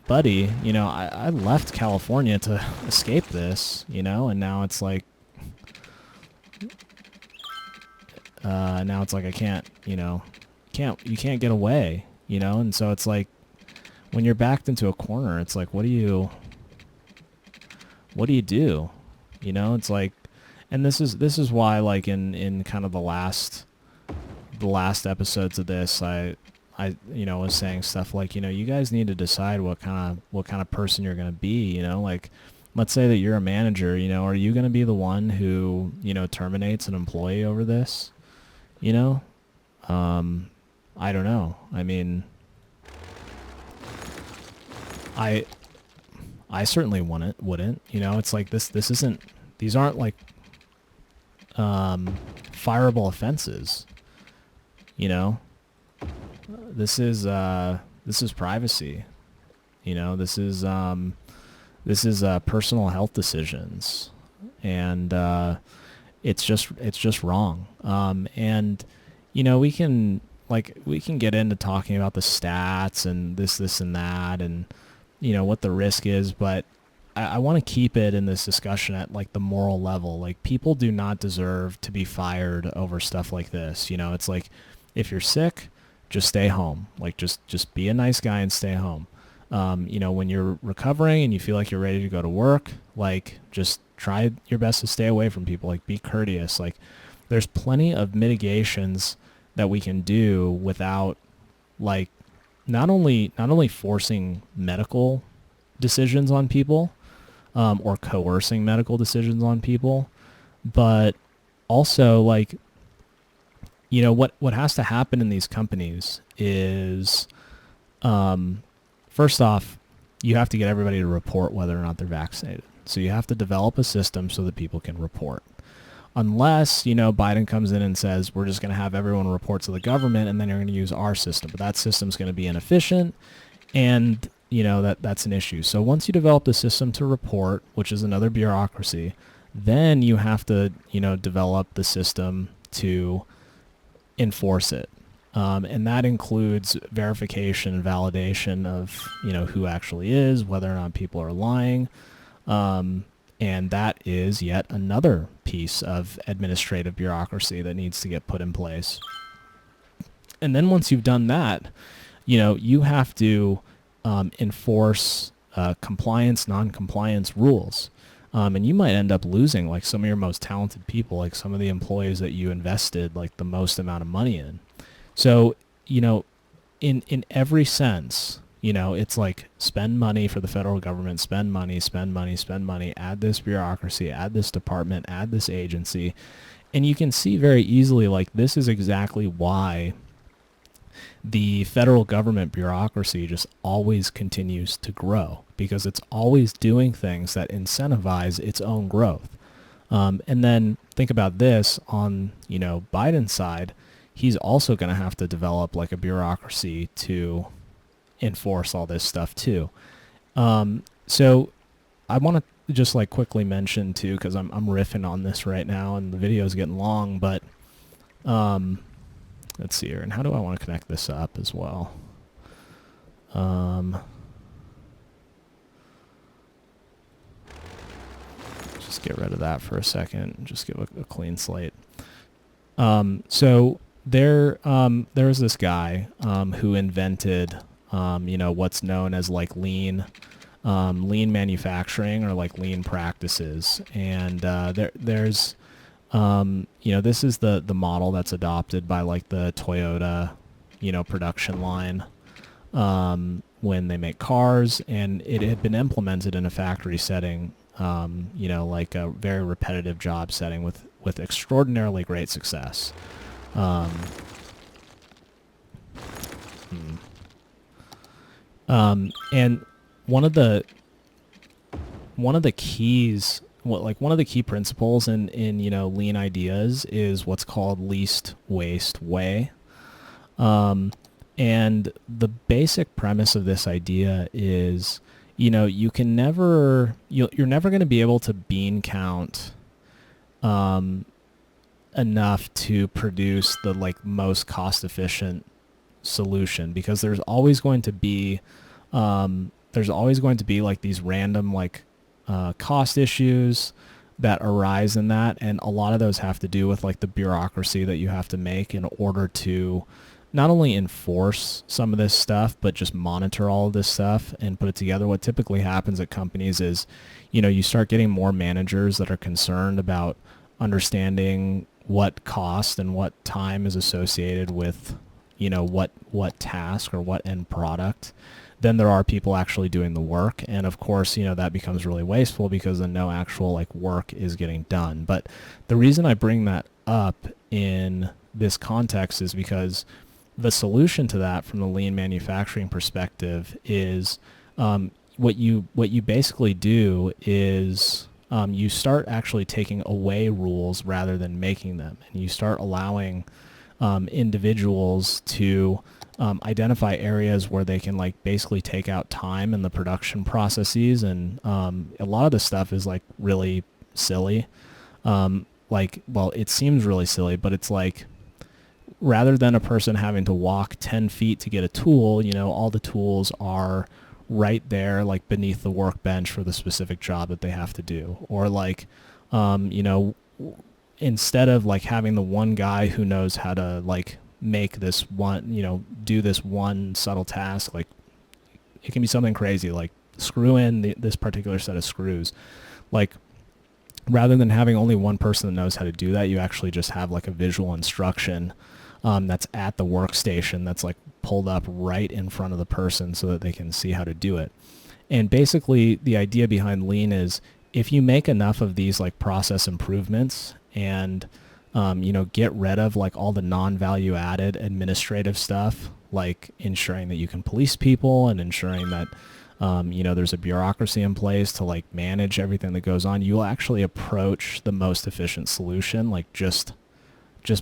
buddy, I left California to escape this, and now it's like, I can't, you can't get away, and so it's like, when you're backed into a corner, it's like, what do you do? It's like, and this is why, like, in kind of the last episodes of this, I was saying stuff like, you guys need to decide what kind of person you're going to be, like, let's say that you're a manager, are you going to be the one who, terminates an employee over this? I don't know. I mean, I certainly wouldn't. It's like this isn't. These aren't like fireable offenses. This is privacy. This is personal health decisions, and it's just wrong. And we can get into talking about the stats and this and that, and what the risk is, but I want to keep it in this discussion at like the moral level. Like, people do not deserve to be fired over stuff like this. It's like, if you're sick, just stay home. Like, just be a nice guy and stay home. When you're recovering and you feel like you're ready to go to work, like, just try your best to stay away from people. Like, be courteous. Like, there's plenty of mitigations that we can do without, like, not only forcing medical decisions on people, or coercing medical decisions on people, but also, like, what has to happen in these companies is, first off, you have to get everybody to report whether or not they're vaccinated. So you have to develop a system so that people can report. Unless, Biden comes in and says, we're just going to have everyone report to the government and then you're going to use our system. But that system's going to be inefficient and, that's an issue. So once you develop the system to report, which is another bureaucracy, then you have to, develop the system to enforce it. And that includes verification and validation of, who actually is, whether or not people are lying. And that is yet another piece of administrative bureaucracy that needs to get put in place. And then once you've done that, you have to enforce compliance, non-compliance rules. And you might end up losing like some of your most talented people, like some of the employees that you invested like the most amount of money in. So, in every sense, it's like spend money for the federal government, spend money, add this bureaucracy, add this department, add this agency. And you can see very easily, like, this is exactly why the federal government bureaucracy just always continues to grow, because it's always doing things that incentivize its own growth. And then think about this on, Biden's side. He's also going to have to develop like a bureaucracy to enforce all this stuff too. So I want to just like quickly mention too, because I'm riffing on this right now and the video is getting long, but let's see here. And how do I want to connect this up as well? Just get rid of that for a second and just give a clean slate. So there's this guy who invented what's known as like lean manufacturing or like lean practices, and there's this is the model that's adopted by like the Toyota production line when they make cars, and it had been implemented in a factory setting, like a very repetitive job setting with extraordinarily great success. And one of the keys, one of the key principles in lean ideas is what's called least waste way. And the basic premise of this idea is, you can never, you're never going to be able to bean count enough to produce the like most cost efficient solution, because there's always going to be like these random like cost issues that arise in that, and a lot of those have to do with like the bureaucracy that you have to make in order to not only enforce some of this stuff, but just monitor all of this stuff and put it together. What typically happens at companies is, you start getting more managers that are concerned about understanding what cost and what time is associated with, what task or what end product, then there are people actually doing the work. And of course, that becomes really wasteful because then no actual like work is getting done. But the reason I bring that up in this context is because the solution to that from the lean manufacturing perspective is what you basically do is you start actually taking away rules rather than making them, and you start allowing individuals to identify areas where they can like basically take out time in the production processes. And a lot of this stuff is like really silly. It seems really silly, but it's like, rather than a person having to walk 10 feet to get a tool, all the tools are right there, like beneath the workbench for the specific job that they have to do. Or like, instead of like having the one guy who knows how to like make this one, do this one subtle task, like it can be something crazy, like screw in this particular set of screws. Like, rather than having only one person that knows how to do that, you actually just have like a visual instruction that's at the workstation that's like pulled up right in front of the person so that they can see how to do it. And basically the idea behind lean is if you make enough of these like process improvements and you know, get rid of like all the non-value added administrative stuff, like ensuring that you can police people and ensuring that, you know, there's a bureaucracy in place to like manage everything that goes on. You'll actually approach the most efficient solution, like just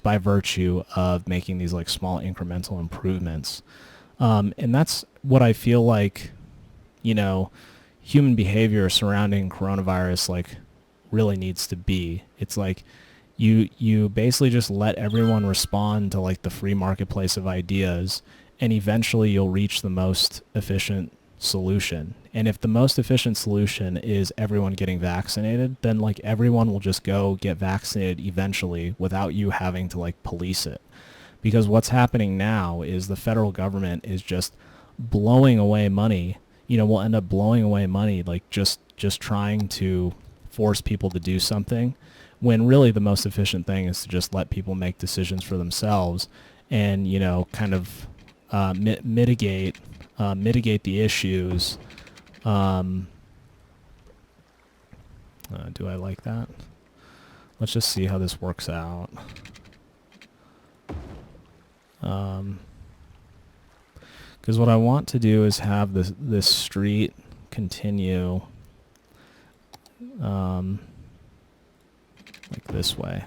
by virtue of making these like small incremental improvements. And that's what I feel like, you know, human behavior surrounding coronavirus like really needs to be. It's like you basically just let everyone respond to like the free marketplace of ideas, and eventually you'll reach the most efficient solution. And if the most efficient solution is everyone getting vaccinated, then like everyone will just go get vaccinated eventually without you having to like police it. Because what's happening now is the federal government is just blowing away money. You know, we'll end up blowing away money like just trying to force people to do something, when really the most efficient thing is to just let people make decisions for themselves and, you know, kind of mitigate the issues. Do I like that? Let's just see how this works out. Because what I want to do is have this street continue like this way.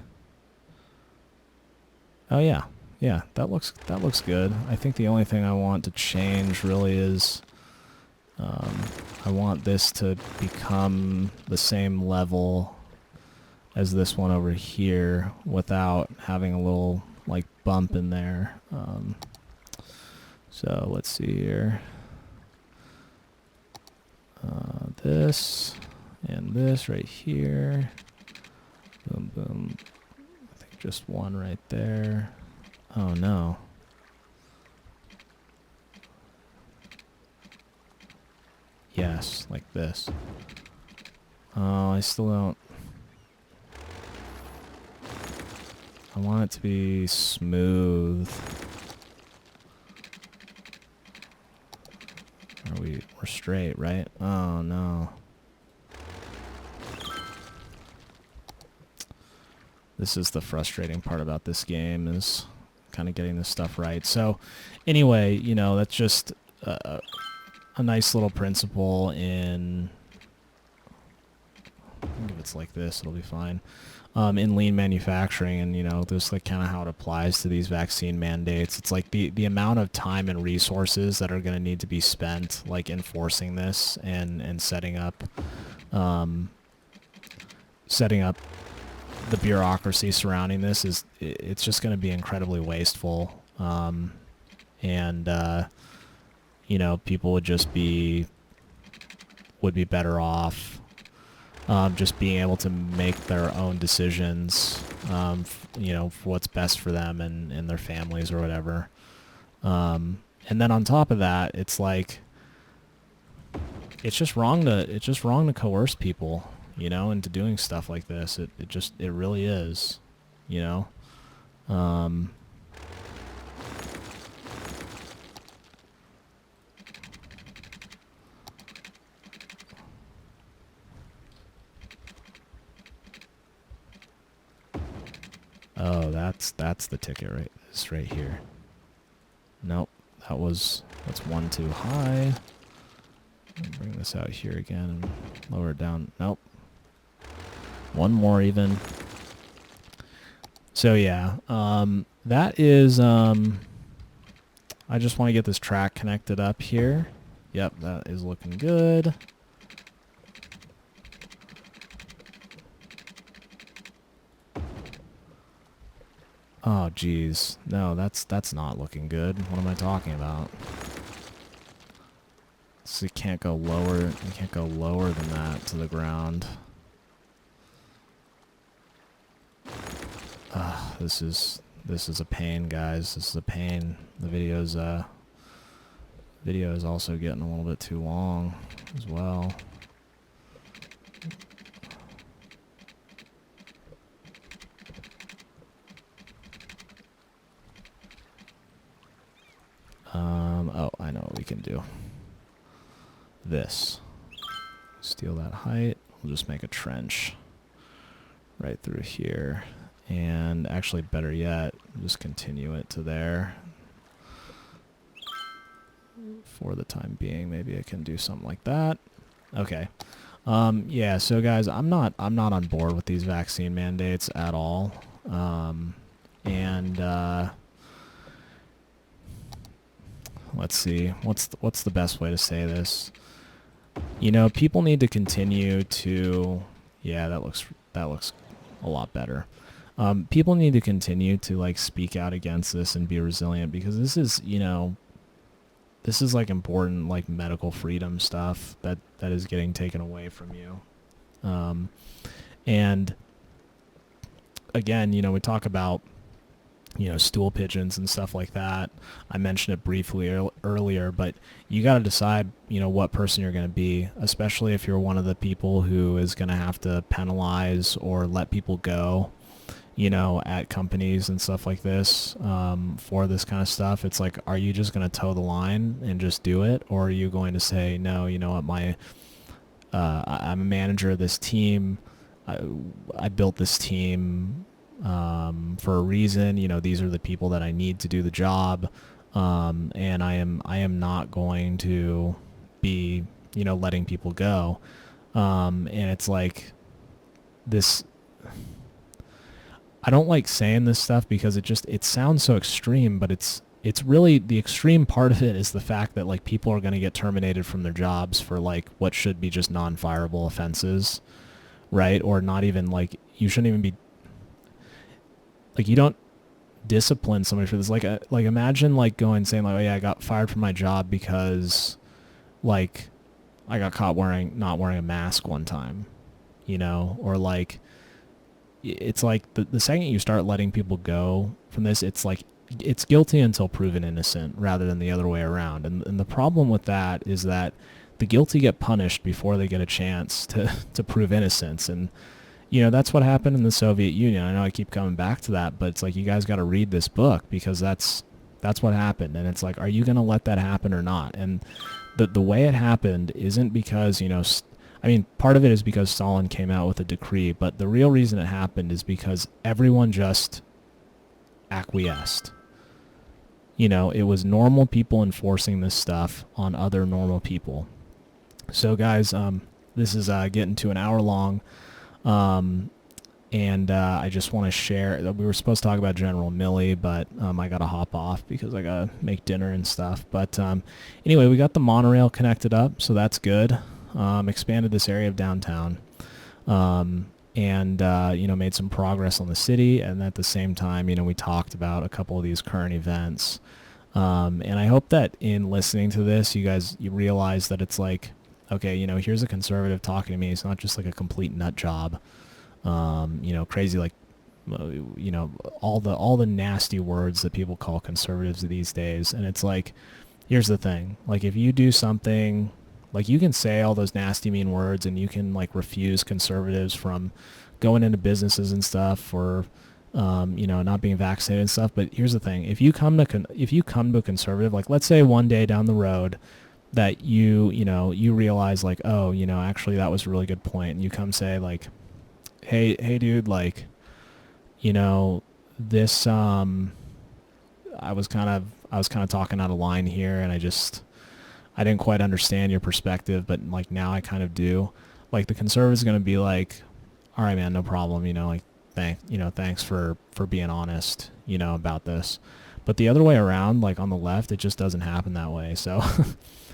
Oh yeah, that looks good. I think the only thing I want to change really is I want this to become the same level as this one over here without having a little like bump in there. So let's see here. This and this right here. Boom, boom. I think just one right there. Oh no. Yes, like this. Oh, I still don't. I want it to be smooth. We're straight, right? Oh no. This is the frustrating part about this game, is kind of getting this stuff right. So anyway, you know, that's just a nice little principle in, I think if it's like this, it'll be fine. In lean manufacturing, and you know, this like kind of how it applies to these vaccine mandates. It's like the amount of time and resources that are going to need to be spent like enforcing this and setting up the bureaucracy surrounding this it's just going to be incredibly wasteful. And you know, people would be better off just being able to make their own decisions, you know, for what's best for them and their families or whatever. And then on top of that, it's like, it's just wrong to coerce people, you know, into doing stuff like this. It really is, you know. Oh, that's the ticket right, this right here. Nope, that's one too high. Bring this out here again and lower it down. Nope. One more even. So yeah, that is, I just want to get this track connected up here. Yep, that is looking good. Oh geez, no, that's not looking good. What am I talking about? So you can't go lower. You can't go lower than that to the ground. This is a pain, guys. This is a pain. The video is also getting a little bit too long as well. Oh, I know what we can do. This. Steal that height. We'll just make a trench right through here. And actually, better yet, just continue it to there. For the time being, maybe I can do something like that. Okay. Yeah, so guys, I'm not on board with these vaccine mandates at all. Let's see, what's the best way to say this? You know, people need to continue to, yeah, that looks a lot better. People need to continue to like speak out against this and be resilient, because this is, you know, this is like important like medical freedom stuff that is getting taken away from you. And again, you know, we talk about, you know, stool pigeons and stuff like that. I mentioned it briefly earlier, but you got to decide, you know, what person you're going to be, especially if you're one of the people who is going to have to penalize or let people go, you know, at companies and stuff like this, for this kind of stuff. It's like, are you just going to toe the line and just do it? Or are you going to say, no, you know what, I'm a manager of this team. I built this team for a reason. You know, these are the people that I need to do the job. And I am not going to be, you know, letting people go. And it's like this, I don't like saying this stuff because it sounds so extreme, but it's really, the extreme part of it is the fact that like people are going to get terminated from their jobs for like what should be just non-fireable offenses, right? Or not even like, you shouldn't even be, like, you don't discipline somebody for this. Like imagine like going saying like, oh yeah, I got fired from my job because like I got caught not wearing a mask one time, you know, or like, it's like the second you start letting people go from this, it's like it's guilty until proven innocent rather than the other way around. And the problem with that is that the guilty get punished before they get a chance to prove innocence. And, you know, that's what happened in the Soviet Union. I know I keep coming back to that, but it's like, you guys got to read this book because that's what happened. And it's like, are you going to let that happen or not? And the way it happened isn't because, you know, I mean, part of it is because Stalin came out with a decree, but the real reason it happened is because everyone just acquiesced. You know, it was normal people enforcing this stuff on other normal people. So guys, this is getting to an hour long, and I just want to share that we were supposed to talk about General Milley, but I got to hop off because I got to make dinner and stuff. But anyway, we got the monorail connected up, so that's good. Expanded this area of downtown, and you know, made some progress on the city. And at the same time, you know, we talked about a couple of these current events, and I hope that in listening to this, you realize that it's like, okay, you know, here's a conservative talking to me. It's not just like a complete nut job, you know, crazy, like, you know, all the nasty words that people call conservatives these days. And it's like, here's the thing, like, if you do something, like, you can say all those nasty, mean words, and you can like refuse conservatives from going into businesses and stuff, or you know, not being vaccinated and stuff. But here's the thing: if you come to a conservative, like, let's say one day down the road that you realize like, oh, you know, actually that was a really good point, and you come say like, hey dude, like, you know, this I was kind of talking out of line here, and I didn't quite understand your perspective, but like now I kind of do. Like, the conservatives are going to be like, all right, man, no problem. You know, like, thanks for being honest, you know, about this. But the other way around, like on the left, it just doesn't happen that way. So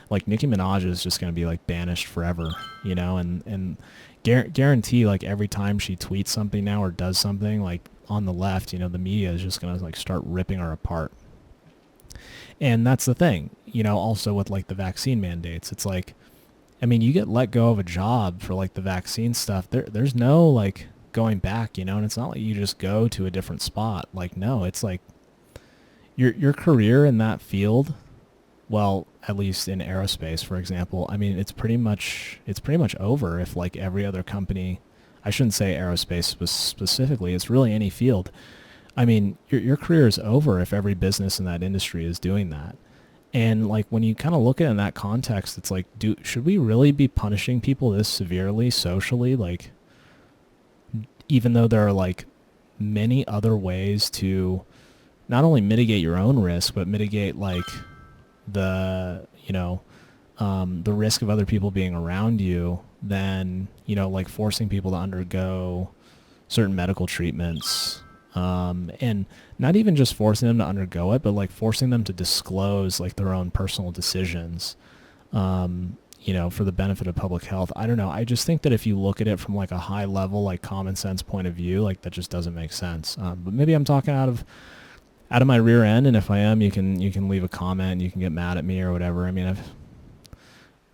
like Nicki Manaj is just going to be like banished forever, you know, and guarantee like every time she tweets something now or does something like on the left, you know, the media is just going to like start ripping her apart. And that's the thing, you know, also with like the vaccine mandates. It's like, I mean, you get let go of a job for like the vaccine stuff. There's no like going back, you know, and it's not like you just go to a different spot. Like, no, it's like your career in that field, well, at least in aerospace, for example, I mean, it's pretty much over if like every other company, I shouldn't say aerospace specifically, it's really any field. I mean, your career is over if every business in that industry is doing that. And like, when you kind of look at it in that context, it's like, should we really be punishing people this severely socially? Like, even though there are like many other ways to not only mitigate your own risk, but mitigate like the, the risk of other people being around you than, like forcing people to undergo certain medical treatments. And not even just forcing them to undergo it, but like forcing them to disclose like their own personal decisions, for the benefit of public health. I don't know. I just think that if you look at it from like a high level, like common sense point of view, like that just doesn't make sense. But maybe I'm talking out of my rear end, and if I am, you can leave a comment, you can get mad at me or whatever. I mean,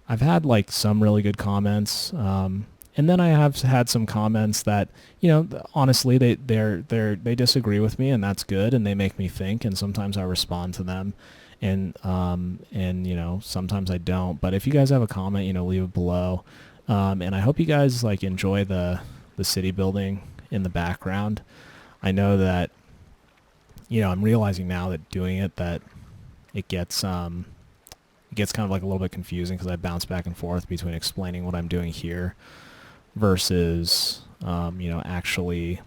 I've had like some really good comments, and then I have had some comments that, honestly, they disagree with me, and that's good, and they make me think, and sometimes I respond to them, and sometimes I don't. But if you guys have a comment, leave it below, and I hope you guys like enjoy the city building in the background. I know that, I'm realizing now that doing it, that it gets kind of like a little bit confusing because I bounce back and forth between explaining what I'm doing here versus, actually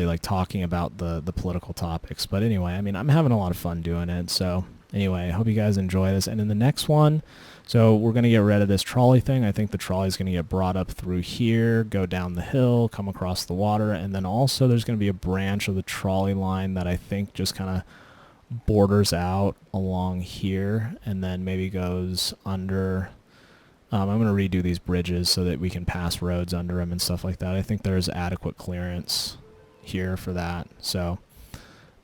like talking about the political topics. But anyway, I mean, I'm having a lot of fun doing it. So anyway, I hope you guys enjoy this. And in the next one, so we're going to get rid of this trolley thing. I think the trolley is going to get brought up through here, go down the hill, come across the water, and then also there's going to be a branch of the trolley line that I think just kind of borders out along here and then maybe goes under. I'm going to redo these bridges so that we can pass roads under them and stuff like that. I think there's adequate clearance here for that. So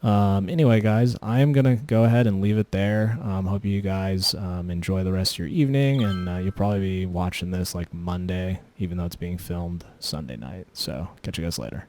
anyway, guys, I am going to go ahead and leave it there. Hope you guys enjoy the rest of your evening, and you'll probably be watching this like Monday, even though it's being filmed Sunday night. So catch you guys later.